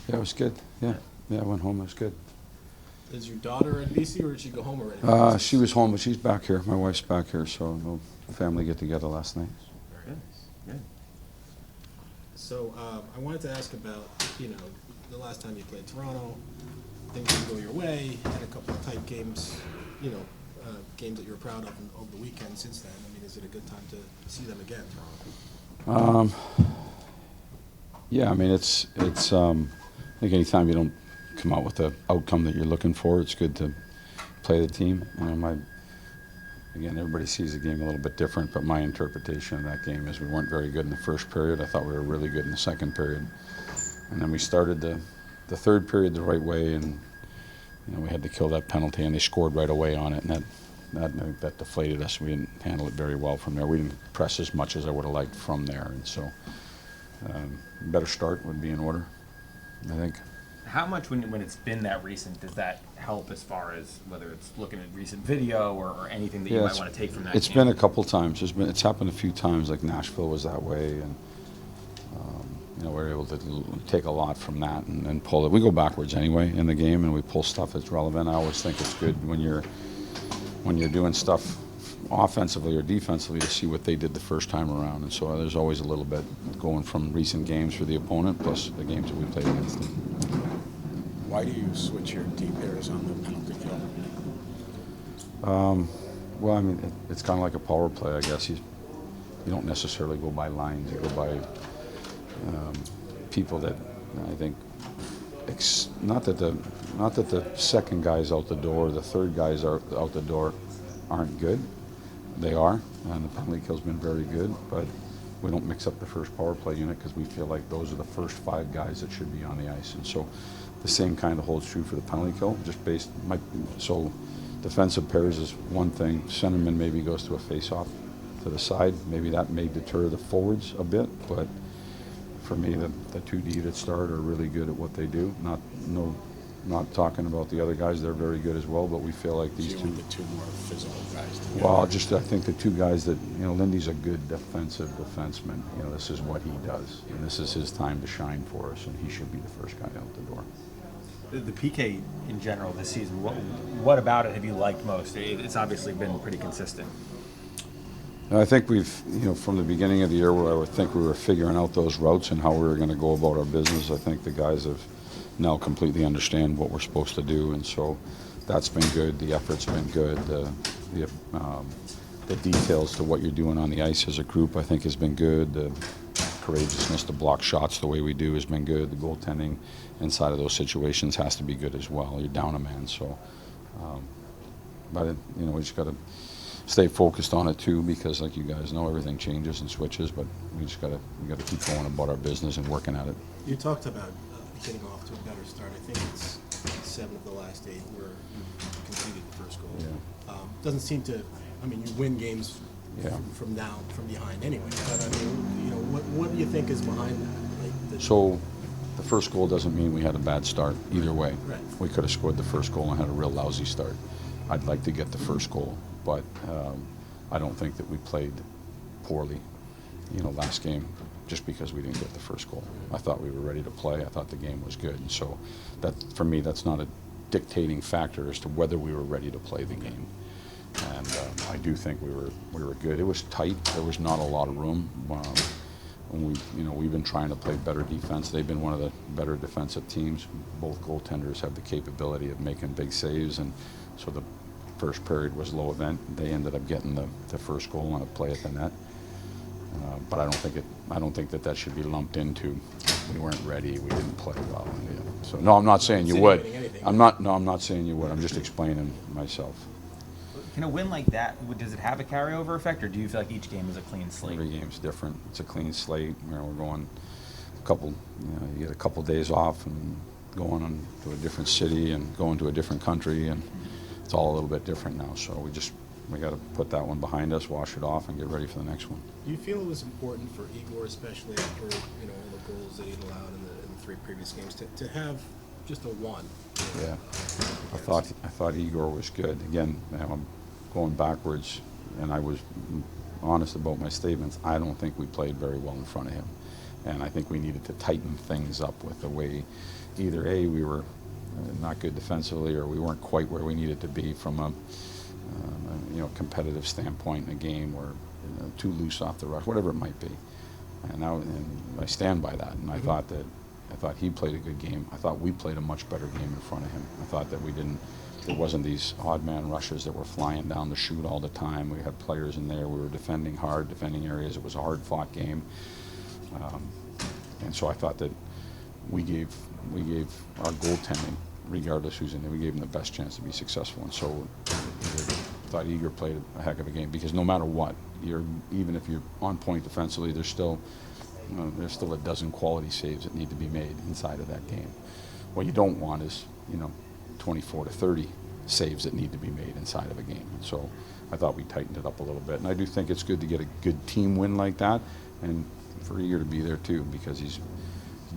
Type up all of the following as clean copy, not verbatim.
Yeah, it was good. Yeah, yeah, I went home. It was good. Is your daughter at BC, or did she go home already? She was home, but she's back here. My wife's back here, so no family get together last night. Very nice. Good. So I wanted to ask about, the last time you played Toronto, things didn't go your way, had a couple of tight games, games that you're proud of over the weekend since then. I mean, is it a good time to see them again, Toronto? Yeah, I mean, it's. I think anytime you don't come out with the outcome that you're looking for, it's good to play the team. Again, everybody sees the game a little bit different, but my interpretation of that game is we weren't very good in the first period. I thought we were really good in the second period, and then we started the third period the right way, and we had to kill that penalty, and they scored right away on it, and that deflated us. We didn't handle it very well from there. We didn't press as much as I would have liked from there, and so better start would be in order, I think. How much, when it's been that recent, does that help as far as whether it's looking at recent video or anything that you might want to take from that It's game? been a couple times. It's happened a few times, like Nashville was that way, and we're able to take a lot from that and pull it. We go backwards anyway in the game, and we pull stuff that's relevant. I always think it's good when you're doing stuff offensively or defensively to see what they did the first time around, and so there's always a little bit going from recent games for the opponent plus the games that we played against them. Why do you switch your D pairs on the penalty kill? Well, I mean, it's kind of like a power play, I guess. You don't necessarily go by lines. You go by people that I think. Not that the second guy's out the door, the third guy's out the door aren't good. They are, and the penalty kill's been very good, but we don't mix up the first power play unit because we feel like those are the first 5 guys that should be on the ice, and so the same kind of holds true for the penalty kill. So defensive pairs is one thing. Centerman maybe goes to a face-off to the side. Maybe that may deter the forwards a bit, but for me, the 2D that start are really good at what they do. Not talking about the other guys; they're very good as well. But we feel like these So you want the two more physical guys to Well, I think the 2 guys that Lindy's a good defensive defenseman. This is what he does, and this is his time to shine for us, and he should be the first guy out the door. The PK in general this season, what about it have you liked most? It's obviously been pretty consistent. And I think we've, from the beginning of the year where I would think we were figuring out those routes and how we were going to go about our business, I think the guys have now completely understand what we're supposed to do, and so that's been good. The effort's been good. The details to what you're doing on the ice as a group, I think, has been good. The courageousness to block shots the way we do has been good. The goaltending inside of those situations has to be good as well. You're down a man, so. But we just got to stay focused on it too, because like you guys know, everything changes and switches. But we got to keep going about our business and working at it. You talked about getting off to a better start. I think it's 7 of the last 8 where you conceded the first goal. Yeah. Doesn't seem to. I mean, you win games from behind anyway. But I mean, what do you think is behind that? So, the first goal doesn't mean we had a bad start either way. Right. We could have scored the first goal and had a real lousy start. I'd like to get the first goal, but I don't think that we played poorly, last game, just because we didn't get the first goal. I thought we were ready to play. I thought the game was good, and so that, for me, that's not a dictating factor as to whether we were ready to play the game. And I do think we were good. It was tight. There was not a lot of room. We've been trying to play better defense. They've been one of the better defensive teams. Both goaltenders have the capability of making big saves, and so the first period was low event. They ended up getting the first goal on a play at the net. But I don't think that should be lumped into we weren't ready, we didn't play well. So no, I'm not saying you would. I'm not saying you would. I'm just explaining myself. Can a win like that, does it have a carryover effect, or do you feel like each game is a clean slate? Every game's different. It's a clean slate. We're going you get a couple days off and going on to a different city and going to a different country, and it's all a little bit different now. So we got to put that one behind us, wash it off, and get ready for the next one. Do you feel it was important for Igor, especially after all the goals that he'd allowed in the 3 previous games, to have just a 1? Yeah, I thought Igor was good. Again, I'm going backwards, and I was honest about my statements. I don't think we played very well in front of him. And I think we needed to tighten things up with the way either A, we were not good defensively, or we weren't quite where we needed to be from a competitive standpoint in a game, or too loose off the rush, whatever it might be. And I stand by that. And I thought he played a good game. I thought we played a much better game in front of him. I thought that there wasn't these odd man rushes that were flying down the chute all the time. We had players in there. We were defending hard, defending areas. It was a hard fought game. And so I thought that we gave our goaltending, regardless who's in there, we gave them the best chance to be successful. And so I thought Igor played a heck of a game, because no matter what, even if you're on point defensively, there's still a dozen quality saves that need to be made inside of that game. What you don't want is 24 to 30 saves that need to be made inside of a game. And so I thought we tightened it up a little bit, and I do think it's good to get a good team win like that, and for Igor to be there too, because he's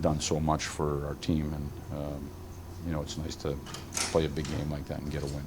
done so much for our team, and it's nice to play a big game like that and get a win.